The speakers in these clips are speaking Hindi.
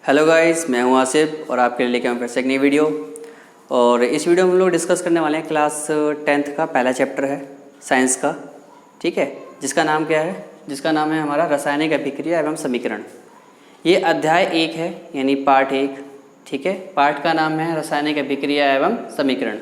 हेलो गाइस, मैं हूं आसिफ और आपके लिए लेके आऊँ फिर से एक नई वीडियो। और इस वीडियो में हम लोग डिस्कस करने वाले हैं क्लास 10th का पहला चैप्टर है साइंस का, ठीक है, जिसका नाम क्या है, जिसका नाम है हमारा रासायनिक अभिक्रिया एवं समीकरण। ये अध्याय 1 है, यानी पार्ट 1, ठीक है। पार्ट का नाम है रासायनिक अभिक्रिया एवं समीकरण।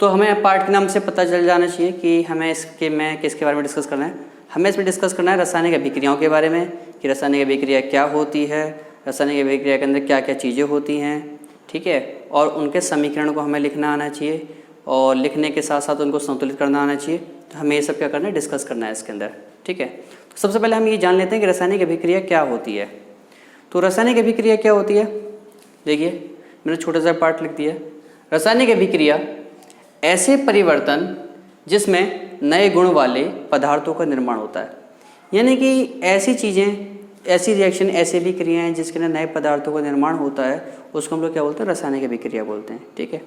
तो हमें पार्ट के नाम से पता चल जाना चाहिए कि हमें इसके में किसके बारे में डिस्कस करना है। हमें इसमें डिस्कस करना है रासायनिक अभिक्रियाओं के बारे में कि रासायनिक अभिक्रिया क्या होती है, रासायनिक अभिक्रिया के अंदर क्या क्या चीज़ें होती हैं, ठीक है, और उनके समीकरण को हमें लिखना आना चाहिए और लिखने के साथ साथ उनको संतुलित करना आना चाहिए। तो हमें ये सब क्या करना है, डिस्कस करना है इसके अंदर, ठीक है। तो सबसे पहले हम ये जान लेते हैं कि रासायनिक अभिक्रिया क्या होती है। तो रासायनिक अभिक्रिया क्या होती है, देखिए मैंने छोटा सा पार्ट लिख दिया। रासायनिक अभिक्रिया ऐसे परिवर्तन जिसमें नए गुण वाले पदार्थों का निर्माण होता है, यानी कि ऐसी चीज़ें, ऐसी रिएक्शन, ऐसी भी क्रियाएं जिसके अंदर नए पदार्थों का निर्माण होता है, उसको हम लोग क्या बोलते हैं, रासायनिक अभिक्रिया बोलते हैं, ठीक है।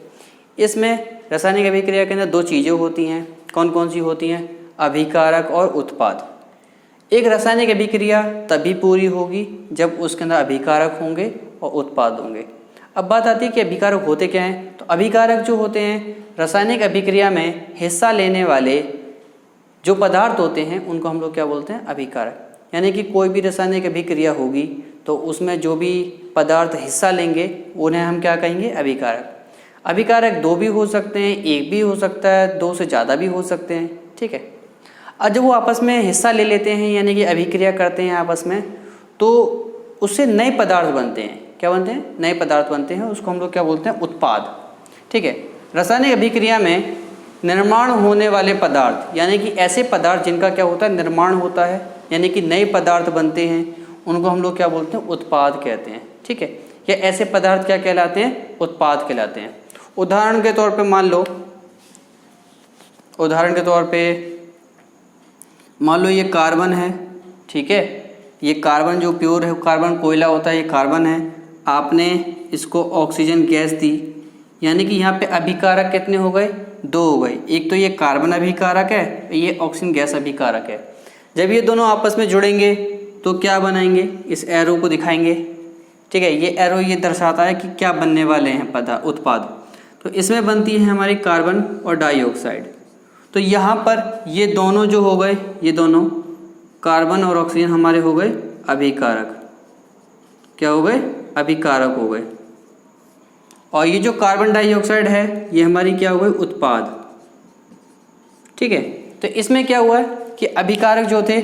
इसमें रासायनिक अभिक्रिया के अंदर दो चीज़ें होती हैं, कौन कौन सी होती हैं, अभिकारक और उत्पाद। एक रासायनिक अभिक्रिया तभी पूरी होगी जब उसके अंदर अभिकारक होंगे और उत्पाद होंगे। अब बात आती है कि अभिकारक होते क्या हैं। तो अभिकारक जो होते हैं, रासायनिक अभिक्रिया में हिस्सा लेने वाले जो पदार्थ होते हैं उनको हम लोग क्या बोलते हैं, अभिकारक। यानी कि कोई भी रासायनिक अभिक्रिया होगी तो उसमें जो भी पदार्थ हिस्सा लेंगे उन्हें हम क्या कहेंगे, अभिकारक। अभिकारक दो भी हो सकते हैं, एक भी हो सकता है, दो से ज़्यादा भी हो सकते हैं, ठीक है। और जब वो आपस में हिस्सा ले लेते हैं, यानी कि अभिक्रिया करते हैं आपस में, तो उससे नए पदार्थ बनते हैं। क्या बनते हैं, नए पदार्थ बनते हैं, उसको हम लोग क्या बोलते हैं, उत्पाद, ठीक है। रासायनिक अभिक्रिया में निर्माण होने वाले पदार्थ, यानी कि ऐसे पदार्थ जिनका क्या होता है, निर्माण होता है, यानी कि नए पदार्थ बनते हैं, उनको हम लोग क्या बोलते हैं, उत्पाद कहते हैं, ठीक है। या ऐसे पदार्थ क्या कहलाते हैं, उत्पाद कहलाते हैं। उदाहरण के तौर पे मान लो, उदाहरण के तौर पे मान लो ये कार्बन है, ठीक है। ये कार्बन जो प्योर है, कार्बन कोयला होता है, ये कार्बन है। आपने इसको ऑक्सीजन गैस दी, यानी कि यहाँ पे अभिकारक कितने हो गए, दो हो गए। एक तो ये कार्बन अभिकारक है, ये ऑक्सीजन गैस अभिकारक है। जब ये दोनों आपस में जुड़ेंगे तो क्या बनाएंगे, इस एरो को दिखाएंगे, ठीक है। ये एरो ये दर्शाता है कि क्या बनने वाले हैं पदार्थ, उत्पाद। तो इसमें बनती है हमारी कार्बन और डाइऑक्साइड। तो यहाँ पर ये दोनों जो हो गए, ये दोनों कार्बन और ऑक्सीजन हमारे हो गए अभिकारक। क्या हो गए, अभिकारक हो गए। और ये जो कार्बन डाइऑक्साइड है ये हमारी क्या हो गई, उत्पाद, ठीक है। तो इसमें क्या हुआ है कि अभिकारक जो थे,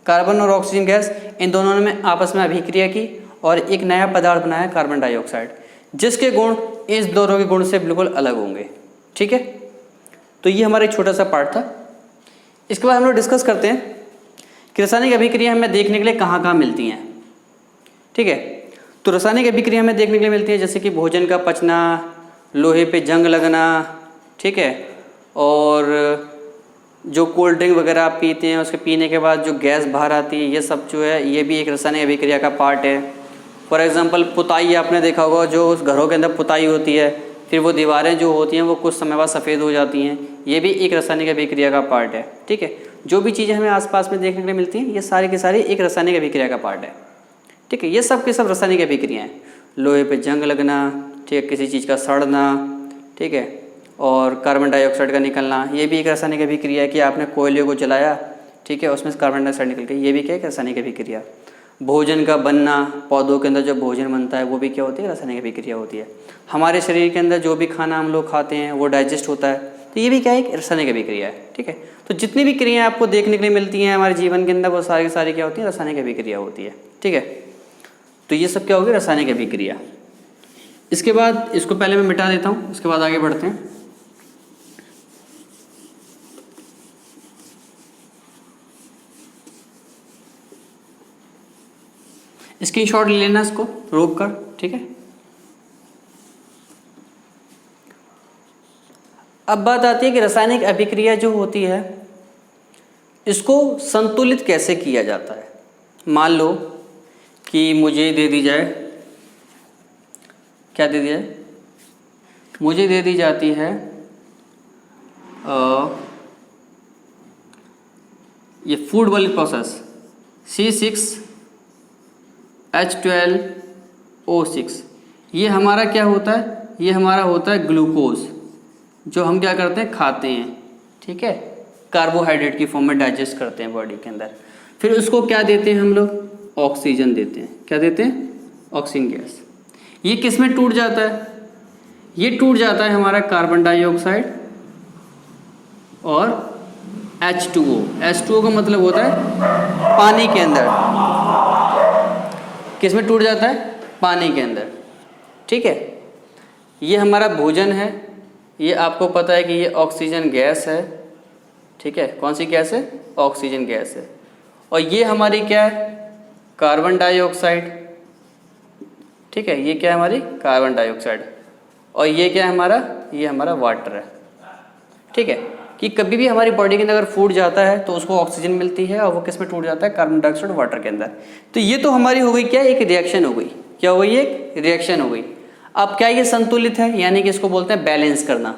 कार्बन और ऑक्सीजन गैस, इन दोनों ने आपस में अभिक्रिया की और एक नया पदार्थ बनाया, कार्बन डाइऑक्साइड, जिसके गुण इस दोनों के गुण से बिल्कुल अलग होंगे, ठीक है। तो ये हमारा एक छोटा सा पार्ट था। इसके बाद हम लोग डिस्कस करते हैं कि रासायनिक अभिक्रिया हमें देखने के लिए कहाँ कहाँ मिलती हैं, ठीक है। तो रासायनिक अभिक्रिया हमें देखने के लिए मिलती है जैसे कि भोजन का पचना, लोहे पे जंग लगना, ठीक है, और जो कोल्ड ड्रिंक वगैरह आप पीते हैं उसके पीने के बाद जो गैस बाहर आती है, ये सब जो है ये भी एक रासायनिक अभिक्रिया का पार्ट है। फॉर एग्जांपल पुताई आपने देखा होगा, जो उस घरों के अंदर पुताई होती है, फिर वो दीवारें जो होती हैं वो कुछ समय बाद सफ़ेद हो जाती हैं, ये भी एक रासायनिक अभिक्रिया का पार्ट है, ठीक है। जो भी चीज़ें हमें आसपास में देखने के लिए मिलती हैं ये सारी की सारी एक रासायनिक अभिक्रिया का पार्ट है, ठीक है। ये सब के सब रासायनिक अभिक्रिया हैं। लोहे पे जंग लगना, ठीक है, किसी चीज़ का सड़ना, ठीक है, और कार्बन डाइऑक्साइड का निकलना, ये भी एक रासायनिक अभिक्रिया है कि आपने कोयले को जलाया, ठीक है, उसमें से कार्बन डाइऑक्साइड निकल गई, ये भी क्या है, रासायनिक अभिक्रिया। भोजन का बनना, पौधों के अंदर जो भोजन बनता है वो भी क्या होती है, रासायनिक अभिक्रिया होती है। हमारे शरीर के अंदर जो भी खाना हम लोग खाते हैं वो डाइजेस्ट होता है, तो ये भी क्या है, एक रासायनिक अभिक्रिया है, ठीक है। तो जितनी भी क्रियाएं आपको देखने के लिए मिलती हैं हमारे जीवन के अंदर वो सारी की सारी क्या होती है, रासायनिक अभिक्रिया होती है, ठीक है। तो ये सब क्या होगी, रासायनिक अभिक्रिया। इसके बाद इसको पहले मैं मिटा देता हूँ, इसके बाद आगे बढ़ते हैं। स्क्रीनशॉट ले लेना इसको रोक कर, ठीक है। अब बात आती है कि रासायनिक अभिक्रिया जो होती है इसको संतुलित कैसे किया जाता है। मान लो कि मुझे दे दी जाए, क्या दे दिया है, मुझे दे दी जाती है ये फूड वाली प्रोसेस C6H12 O6। ये हमारा क्या होता है, ये हमारा होता है ग्लूकोज, जो हम क्या करते हैं, खाते हैं, ठीक है, कार्बोहाइड्रेट की फॉर्म में डाइजेस्ट करते हैं बॉडी के अंदर। फिर उसको क्या देते हैं हम लोग, ऑक्सीजन देते हैं। क्या देते हैं, ऑक्सीजन गैस। ये किस में टूट जाता है, ये टूट जाता है हमारा कार्बन डाइऑक्साइड और H2O। H2O का मतलब होता है पानी के अंदर। किस में टूट जाता है, पानी के अंदर, ठीक है। ये हमारा भोजन है, ये आपको पता है कि ये ऑक्सीजन गैस है, ठीक है। कौन सी गैस है, ऑक्सीजन गैस है। और ये हमारी क्या है, कार्बन डाइऑक्साइड, ठीक है। ये क्या है, हमारी कार्बन डाइऑक्साइड। और ये क्या है हमारा, ये हमारा वाटर है, ठीक है। कि कभी भी हमारी बॉडी के अंदर अगर फूड जाता है तो उसको ऑक्सीजन मिलती है, और वो किस में टूट जाता है, कार्बन डाइऑक्साइड वाटर के अंदर। तो ये तो हमारी हो गई क्या, एक रिएक्शन हो गई। क्या हो गई, एक रिएक्शन हो गई। अब क्या ये संतुलित है, यानी कि इसको बोलते हैं बैलेंस करना।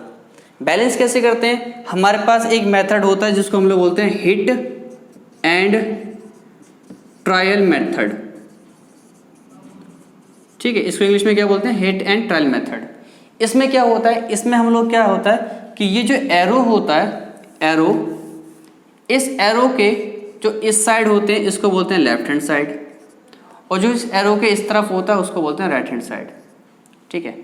बैलेंस कैसे करते हैं, हमारे पास एक मेथड होता है जिसको हम लोग बोलते हैं हिट एंड ट्रायल मेथड, ठीक है। इसको इंग्लिश में क्या बोलते हैं, हिट एंड ट्रायल मेथड। इसमें क्या होता है, इसमें हम लोग क्या होता है कि ये जो एरो होता है, एरो, इस एरो के जो इस साइड होते हैं इसको बोलते हैं लेफ्ट हैंड साइड, और जो इस एरो के इस तरफ होता है उसको बोलते हैं राइट हैंड साइड, ठीक है।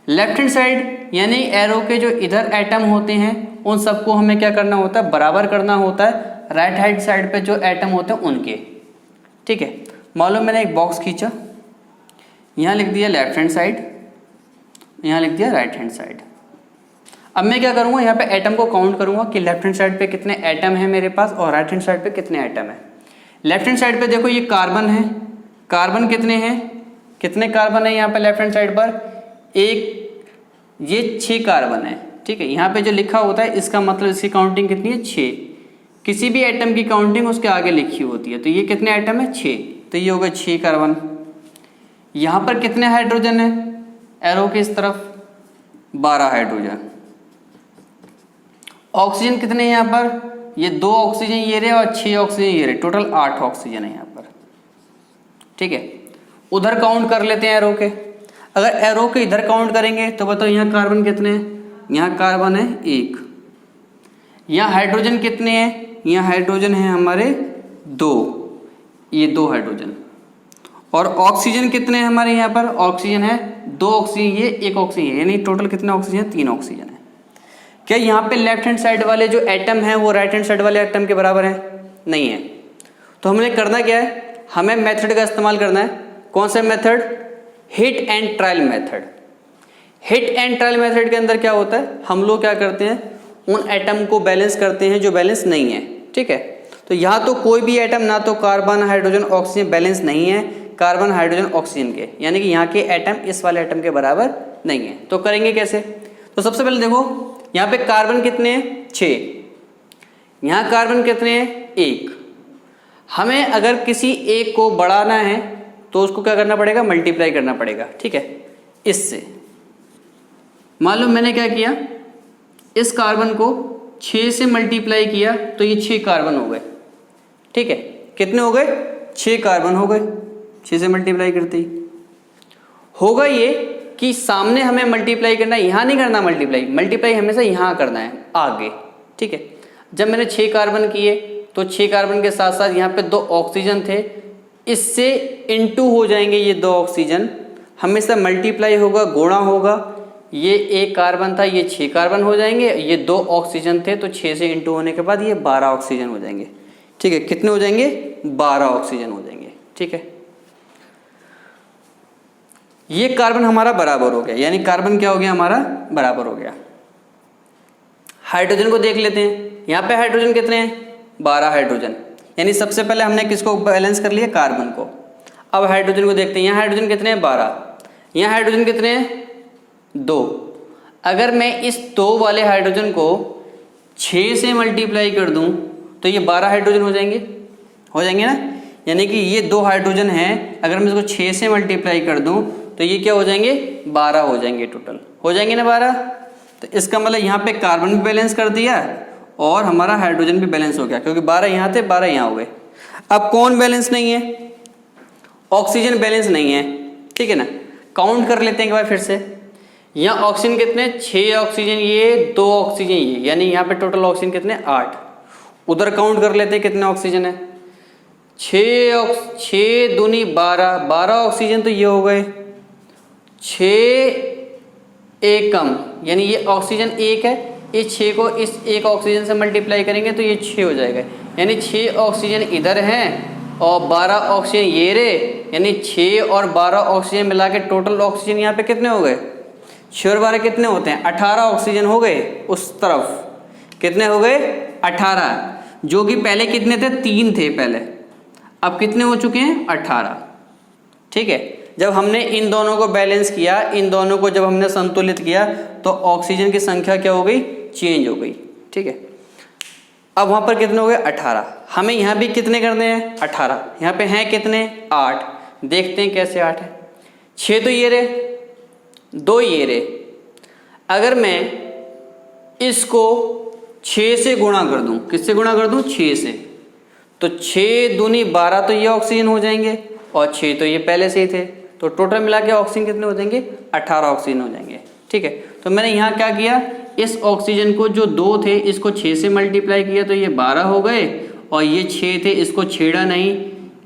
लेफ्ट हैंड साइड यानी एरो के जो इधर एटम होते हैं उन सबको हमें क्या करना होता है, बराबर करना होता है राइट हैंड साइड पे जो एटम होते हैं उनके, ठीक है। मालूम, मैंने एक बॉक्स खींचा, यहाँ लिख दिया लेफ्ट हैंड साइड, यहाँ लिख दिया राइट हैंड साइड। अब मैं क्या करूँगा, यहाँ पे एटम को काउंट करूँगा कि लेफ्ट हैंड साइड पे कितने एटम है मेरे पास और राइट हैंड साइड पे कितने एटम है। लेफ्ट हैंड साइड पे देखो ये कार्बन है, कार्बन कितने हैं, कितने कार्बन है यहाँ पे लेफ्ट हैंड साइड पर, एक, ये 6 कार्बन है, ठीक है। यहाँ पे जो लिखा होता है इसका मतलब इसकी काउंटिंग कितनी है, 6। किसी भी एटम की काउंटिंग उसके आगे लिखी होती है। तो ये कितने एटम है, 6, तो ये होगा 6 कार्बन। यहाँ पर कितने हाइड्रोजन है, एरो के इस तरफ 12 हाइड्रोजन। ऑक्सीजन कितने हैं यहाँ पर, ये 2 ऑक्सीजन ये रहे और 6 ऑक्सीजन ये रहे, टोटल 8 ऑक्सीजन है यहाँ पर, ठीक है। उधर काउंट कर लेते हैं एरो के। अगर एरो के इधर काउंट करेंगे तो बताओ यहाँ कार्बन कितने हैं, यहाँ कार्बन है 1। यहाँ हाइड्रोजन कितने हैं, यहाँ हाइड्रोजन है हमारे 2, ये 2 हाइड्रोजन। और ऑक्सीजन कितने हैं हमारे यहाँ पर, ऑक्सीजन है 2 ऑक्सीजन, ये 1 ऑक्सीजन है, यानी टोटल कितने ऑक्सीजन है, 3 ऑक्सीजन है। क्या यहाँ पे लेफ्ट हैंड साइड वाले जो एटम हैं वो राइट हैंड साइड वाले एटम के बराबर हैं, नहीं है। तो हमने करना क्या है, हमें मेथड का इस्तेमाल करना है। कौन सा method, hit and trial method. Hit and trial method के अंदर क्या होता है, हम लोग क्या करते हैं, उन एटम को बैलेंस करते हैं जो बैलेंस नहीं है, ठीक है। तो यहाँ तो कोई भी एटम, ना तो कार्बन हाइड्रोजन ऑक्सीजन बैलेंस नहीं है कार्बन हाइड्रोजन ऑक्सीजन के, यानी कि यहाँ के एटम इस वाले एटम के बराबर नहीं है। तो करेंगे कैसे, तो सबसे पहले देखो यहाँ पे कार्बन कितने हैं, 6, यहाँ कार्बन कितने हैं, 1। हमें अगर किसी एक को बढ़ाना है तो उसको क्या करना पड़ेगा, मल्टीप्लाई करना पड़ेगा, ठीक है, इससे। मालूम मैंने क्या किया, इस कार्बन को 6 से मल्टीप्लाई किया तो ये 6 कार्बन हो गए, ठीक है। कितने हो गए, 6 कार्बन हो गए, 6 से मल्टीप्लाई करते ही। होगा ये कि सामने हमें मल्टीप्लाई करना है, यहाँ नहीं करना मल्टीप्लाई, मल्टीप्लाई हमेशा यहाँ करना है आगे, ठीक है। जब मैंने 6 कार्बन किए तो 6 कार्बन के साथ साथ यहाँ पे 2 ऑक्सीजन थे, इससे इनटू हो जाएंगे ये 2 ऑक्सीजन, हमेशा मल्टीप्लाई होगा, गुणा होगा। ये 1 कार्बन था, ये 6 कार्बन हो जाएंगे, ये 2 ऑक्सीजन थे तो 6 से इंटू होने के बाद ये 12 ऑक्सीजन हो जाएंगे, ठीक है। कितने हो जाएंगे, 12 ऑक्सीजन हो जाएंगे, ठीक है। ये कार्बन हमारा बराबर हो गया, यानी कार्बन क्या हो गया, हमारा बराबर हो गया। हाइड्रोजन को देख लेते हैं, यहाँ पे हाइड्रोजन कितने हैं, 12 हाइड्रोजन, यानी सबसे पहले हमने किसको बैलेंस कर लिया, कार्बन को। अब हाइड्रोजन को देखते हैं, यहाँ हाइड्रोजन कितने हैं, 12, यहाँ हाइड्रोजन कितने हैं, 2। अगर मैं इस 2 वाले हाइड्रोजन को 6 से मल्टीप्लाई कर दूं तो ये 12 हाइड्रोजन हो जाएंगे ना, यानी कि ये 2 हाइड्रोजन हैं, अगर मैं इसको 6 से मल्टीप्लाई कर दूं तो ये क्या हो जाएंगे, 12 हो जाएंगे, टोटल हो जाएंगे ना 12। तो इसका मतलब यहाँ पे कार्बन भी बैलेंस कर दिया और हमारा हाइड्रोजन भी बैलेंस हो गया, क्योंकि 12 यहाँ थे, 12 यहाँ हो गए। अब कौन बैलेंस नहीं है, ऑक्सीजन बैलेंस नहीं है, ठीक है ना। काउंट कर लेते हैं एक बार फिर से। यहाँ ऑक्सीजन कितने, 6 ऑक्सीजन ये, 2 ऑक्सीजन ये, यानी यहाँ पे टोटल ऑक्सीजन कितने, 8। उधर काउंट कर लेते हैं कितने ऑक्सीजन है, 6 दूनी 12, 12 ऑक्सीजन तो ये हो गए, 6 एकम, यानी ये ऑक्सीजन 1 है, इस 6 को इस 1 ऑक्सीजन से मल्टीप्लाई करेंगे तो ये 6 हो जाएगा, यानी 6 ऑक्सीजन इधर हैं और 12 ऑक्सीजन ये रे, यानी 6 और 12 ऑक्सीजन मिला के टोटल ऑक्सीजन यहाँ पे कितने हो गए, 6 और 12 कितने होते हैं, 18 ऑक्सीजन हो गए। उस तरफ कितने हो गए, 18, जो कि पहले कितने थे, 3 थे पहले, अब कितने हो चुके हैं, 18। ठीक है, जब हमने इन दोनों को बैलेंस किया, इन दोनों को जब हमने संतुलित किया तो ऑक्सीजन की संख्या क्या हो गई, चेंज हो गई। ठीक है, अब वहाँ पर कितने हो गए, 18। हमें यहाँ भी कितने करने हैं, 18। यहाँ पे हैं कितने, 8। देखते हैं कैसे 8 है, 6 तो ये रे, 2 ये रे। अगर मैं इसको 6 से गुणा कर दूं, किससे गुणा कर दूं, 6 से, तो 6 दूनी 12 तो ये ऑक्सीजन हो जाएंगे और 6 तो ये पहले से ही थे, तो टोटल मिला के ऑक्सीजन कितने हो जाएंगे, 18 ऑक्सीजन हो जाएंगे। ठीक है, तो मैंने यहाँ क्या किया, इस ऑक्सीजन को जो 2 थे इसको 6 से मल्टीप्लाई किया तो ये 12 हो गए, और ये 6 थे इसको छेड़ा नहीं,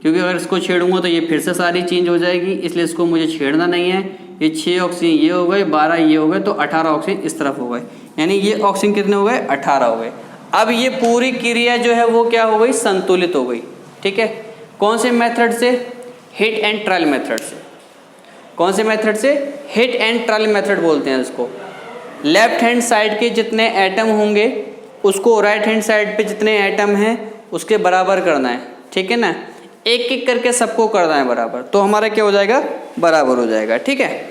क्योंकि अगर इसको छेड़ूंगा तो ये फिर से सारी चेंज हो जाएगी, इसलिए इसको मुझे छेड़ना नहीं है। ये 6 ऑक्सीजन ये हो गए, 12 ये हो गए, तो 18 ऑक्सीजन इस तरफ हो गए, यानी ये ऑक्सीजन कितने हो गए, 18 हो गए। अब ये पूरी क्रिया जो है वो क्या हो गई, संतुलित हो गई। ठीक है, कौन से मेथड से, हिट एंड ट्रायल मेथड से। कौन से मेथड से, हिट एंड ट्रायल मेथड बोलते हैं इसको। लेफ्ट हैंड साइड के जितने एटम होंगे उसको राइट हैंड साइड पे जितने एटम हैं उसके बराबर करना है। ठीक है ना, एक एक करके सबको करना है बराबर, तो हमारा क्या हो जाएगा, बराबर हो जाएगा। ठीक है,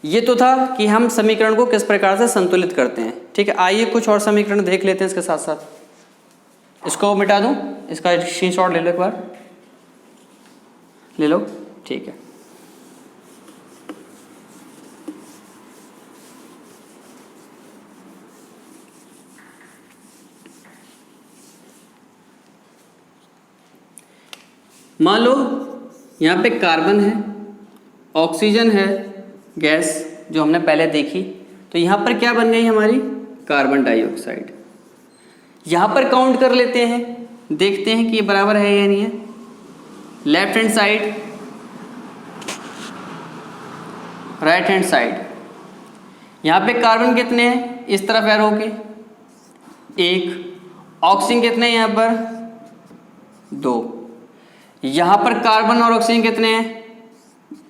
ये तो था कि हम समीकरण को किस प्रकार से संतुलित करते हैं। ठीक है, आइए कुछ और समीकरण देख लेते हैं इसके साथ साथ। इसको मिटा दूं, इसका स्क्रीनशॉट ले लो, एक बार ले लो। ठीक है, मान लो यहाँ पे कार्बन है, ऑक्सीजन है गैस जो हमने पहले देखी, तो यहाँ पर क्या बन गई हमारी, कार्बन डाइऑक्साइड। यहाँ पर काउंट कर लेते हैं, देखते हैं कि ये बराबर है या नहीं है। Left hand side, right hand side, यहाँ पे कार्बन कितने हैं, इस तरफ एरो के 1, ऑक्सीजन कितने हैं यहाँ पर 2, यहाँ पर कार्बन और ऑक्सीजन कितने हैं,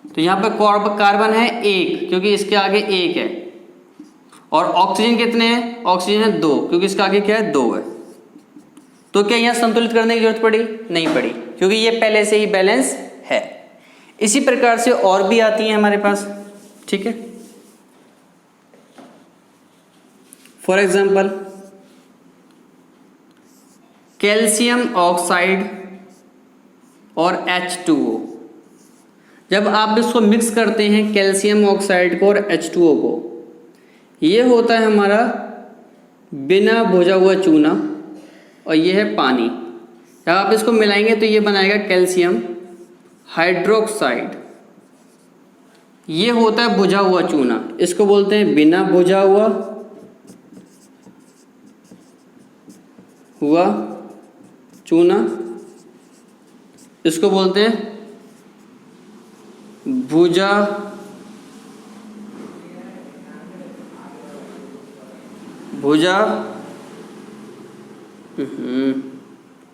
तो यहाँ पर कार्बन है 1 क्योंकि इसके आगे 1 है, और ऑक्सीजन कितने हैं, ऑक्सीजन है 2 क्योंकि इसके आगे क्या है, 2 है। तो क्या यहाँ संतुलित करने की जरूरत पड़ी, नहीं पड़ी, क्योंकि ये पहले से ही बैलेंस है। इसी प्रकार से और भी आती है हमारे पास। ठीक है, फॉर एग्जाम्पल कैल्शियम ऑक्साइड और H2O, जब आप इसको मिक्स करते हैं कैल्शियम ऑक्साइड को और H2O को, ये होता है हमारा बिना भुजा हुआ चूना और ये है पानी। जब आप इसको मिलाएंगे तो ये बनाएगा कैल्शियम हाइड्रोक्साइड। ये होता है भुजा हुआ चूना, इसको बोलते हैं बिना भुजा हुआ चूना, इसको बोलते हैं भुजा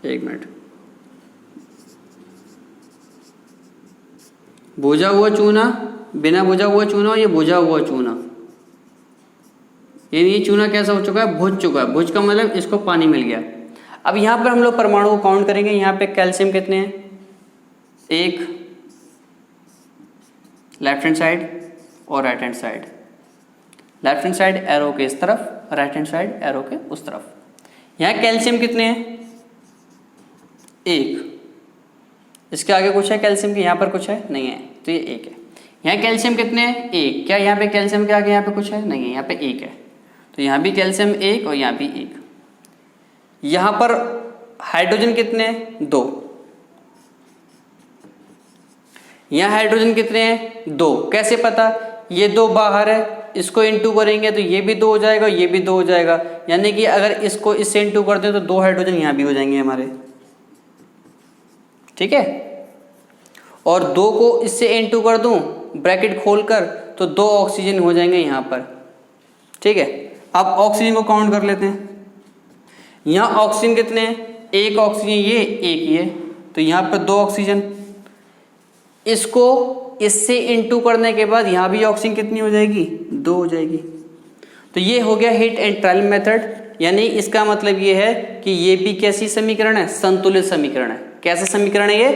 एक मिनट, भुजा हुआ चूना, बिना भुजा हुआ चूना और ये भुजा हुआ चूना। यानी ये चूना कैसा हो चुका है, भुज चुका है। भुज का मतलब इसको पानी मिल गया। अब यहाँ पर हम लोग परमाणु को काउंट करेंगे। यहाँ पे कैल्शियम कितने हैं, 1 लेफ्ट हैंड साइड और right hand side. Left hand side arrow के इस तरफ, राइट हैंड साइड एरो के उस तरफ। यहाँ कैल्शियम कितने हैं, 1। इसके आगे कुछ है कैल्शियम के, यहाँ पर कुछ है नहीं है, तो ये 1 है। यहाँ कैल्शियम कितने हैं, 1। क्या यहाँ पे कैल्शियम के आगे यहाँ पे कुछ है, नहीं है, यहाँ पे 1 है, तो यहाँ भी कैल्शियम 1 और यहाँ भी 1। यहाँ पर हाइड्रोजन कितने हैं, 2। यहाँ हाइड्रोजन कितने हैं? 2। कैसे पता? ये 2 बाहर है, इसको इंटू करेंगे तो ये भी 2 हो जाएगा, ये भी 2 हो जाएगा, यानी कि अगर इसको इससे इंटू कर दें तो 2 हाइड्रोजन यहाँ भी हो जाएंगे हमारे, ठीक है। और 2 को इससे इंटू कर दूं ब्रैकेट खोलकर तो 2 ऑक्सीजन हो जाएंगे यहाँ पर, ठीक है। अब ऑक्सीजन को काउंट कर लेते हैं। यहाँ ऑक्सीजन कितने हैं? 1 ऑक्सीजन ये, 1 ये, तो यहाँ पर 2 ऑक्सीजन। इसको इससे इंटू करने के बाद यहाँ भी ऑक्सीजन कितनी हो जाएगी? 2 हो जाएगी। तो ये हो गया हीट एंड ट्रायल मेथड, यानी इसका मतलब ये है कि ये भी कैसी समीकरण है? संतुलित समीकरण है। कैसा समीकरण है ये?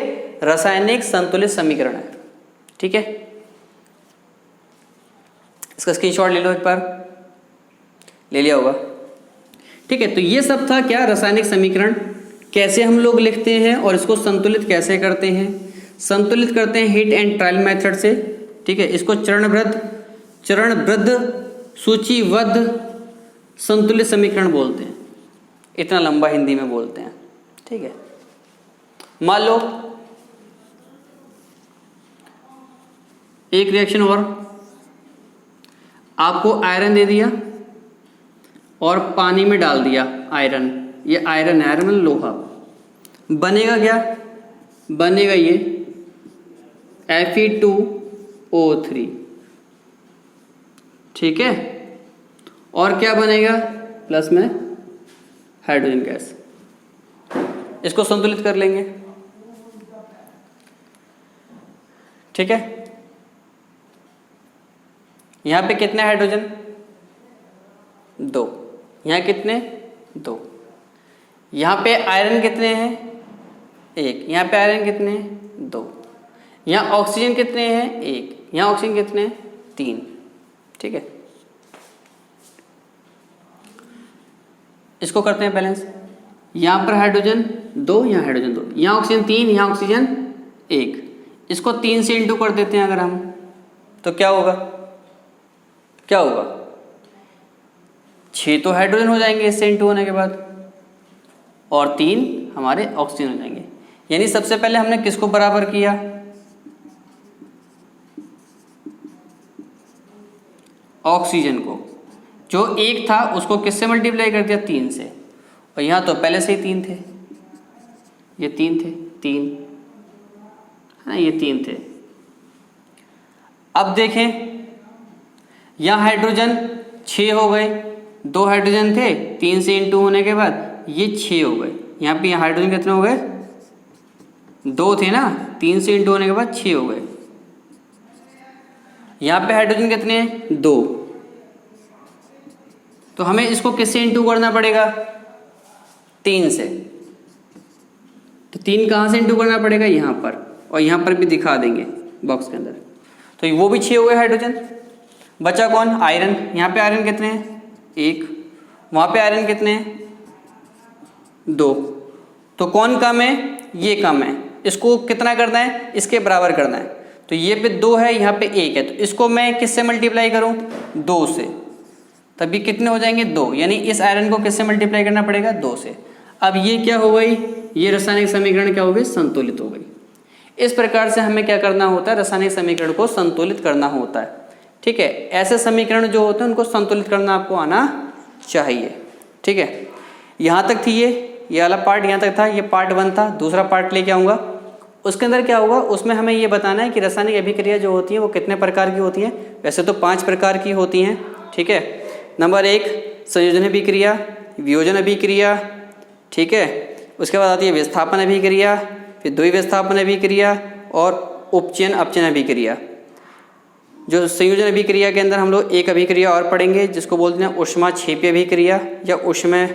रासायनिक संतुलित समीकरण है, ठीक है। इसका स्क्रीनशॉट ले लो, एक बार ले लिया होगा, ठीक है। तो ये सब था क्या? रासायनिक समीकरण कैसे हम लोग लिखते हैं और इसको संतुलित कैसे करते हैं। संतुलित करते हैं हीट एंड ट्रायल मेथड से, ठीक है। इसको चरणबद्ध सूचीबद्ध संतुलित समीकरण बोलते हैं, इतना लंबा हिंदी में बोलते हैं, ठीक है। मान लो एक रिएक्शन और, आपको आयरन दे दिया और पानी में डाल दिया आयरन, ये आयरन है, आयरन मतलब लोहा। बनेगा क्या? बनेगा ये Fe2O3, ठीक है। और क्या बनेगा? प्लस में हाइड्रोजन गैस। इसको संतुलित कर लेंगे, ठीक है। यहाँ पे कितने हाइड्रोजन? 2। यहाँ कितने? 2। यहाँ पे आयरन कितने हैं? 1। यहाँ पे आयरन कितने हैं? 2। यहाँ ऑक्सीजन कितने हैं? 1। यहाँ ऑक्सीजन कितने हैं? 3, ठीक है। इसको करते हैं बैलेंस। यहाँ पर हाइड्रोजन 2, यहाँ हाइड्रोजन 2, यहाँ ऑक्सीजन 3, यहाँ ऑक्सीजन 1। इसको 3 से इंटू कर देते हैं अगर हम, तो क्या होगा? क्या होगा? 6 तो हाइड्रोजन हो जाएंगे इससे इंटू होने के बाद, और 3 हमारे ऑक्सीजन हो जाएंगे। यानी सबसे पहले हमने किसको बराबर किया? ऑक्सीजन को। जो 1 था उसको किससे मल्टीप्लाई कर दिया? 3 से। और यहाँ तो पहले से ही 3 थे, ये 3 थे, 3 है, ये 3 थे। अब देखें, यहाँ हाइड्रोजन 6 हो गए, 2 हाइड्रोजन थे, 3 से इंटू होने के बाद ये 6 हो गए। यहाँ पे हाइड्रोजन कितने हो गए? 2 थे ना, 3 से इंटू होने के बाद 6 हो गए। यहाँ पे हाइड्रोजन कितने हैं? 2। तो हमें इसको किससे इंटू करना पड़ेगा? 3 से। तो 3 कहाँ से इंटू करना पड़ेगा? यहाँ पर, और यहाँ पर भी दिखा देंगे बॉक्स के अंदर। तो वो भी 6 हो गए हाइड्रोजन। बचा कौन? आयरन। यहाँ पे आयरन कितने हैं? 1। वहाँ पे आयरन कितने हैं? 2। तो कौन कम है? ये कम है। इसको कितना करना है? इसके बराबर करना है। तो ये पे 2 है, यहाँ पे 1 है, तो इसको मैं किससे मल्टीप्लाई करूँ? 2 से। तभी कितने हो जाएंगे? 2। यानी इस आयरन को किससे मल्टीप्लाई करना पड़ेगा? 2 से। अब ये क्या हो गई? ये रासायनिक समीकरण क्या हो गई? संतुलित हो गई। इस प्रकार से हमें क्या करना होता है? रासायनिक समीकरण को संतुलित करना होता है, ठीक है। ऐसे समीकरण जो होते हैं उनको संतुलित करना आपको आना चाहिए, ठीक है। यहाँ तक थी ये वाला पार्ट, यहाँ तक था, ये पार्ट 1 था। दूसरा पार्ट लेके आऊँगा, उसके अंदर क्या होगा? उसमें हमें ये बताना है कि रासायनिक अभिक्रिया जो होती है वो कितने प्रकार की होती हैं। वैसे तो 5 प्रकार की होती हैं, ठीक है। नंबर 1 संयोजन अभिक्रिया, वियोजन अभिक्रिया, ठीक है। उसके बाद आती है विस्थापन अभिक्रिया, फिर द्विविस्थापन अभिक्रिया और उपचयन अपचयन अभिक्रिया। जो संयोजन अभिक्रिया के अंदर हम लोग एक अभिक्रिया और पढ़ेंगे जिसको बोलते हैं ऊष्माक्षेपी अभिक्रिया या ऊष्मक्षेपी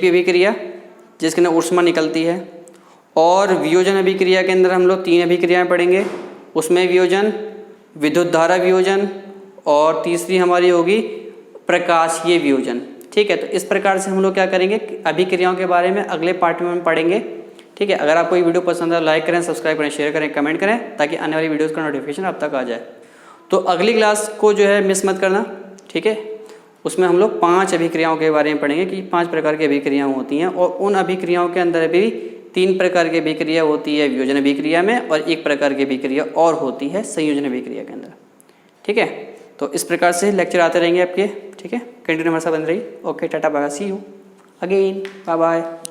अभिक्रिया, जिसके अंदर ऊष्मा निकलती है। और वियोजन अभिक्रिया के अंदर हम लोग 3 अभिक्रियाएं पढ़ेंगे, उसमें वियोजन, विद्युत धारा वियोजन और तीसरी हमारी होगी प्रकाशीय वियोजन, ठीक है। तो इस प्रकार से हम लोग क्या करेंगे? अभिक्रियाओं के बारे में अगले पार्ट में हम पढ़ेंगे, ठीक है। अगर आपको ये वीडियो पसंद है लाइक करें, सब्सक्राइब करें, शेयर करें, कमेंट करें, ताकि आने वाली वीडियोस का नोटिफिकेशन आप तक आ जाए। तो अगली क्लास को जो है मिस मत करना, ठीक है। उसमें हम लोग 5 अभिक्रियाओं के बारे में पढ़ेंगे कि 5 प्रकार की अभिक्रियाएं होती हैं, और उन अभिक्रियाओं के अंदर भी 3 प्रकार की अभिक्रिया होती है वियोजन अभिक्रिया में और 1 प्रकार की अभिक्रिया और होती है संयोजन अभिक्रिया के अंदर। ठीक है, तो इस प्रकार से लेक्चर आते रहेंगे आपके। ठीक है, कंटिन्यू हमारे साथ बन रही। Okay, tata bye, see you again, bye bye.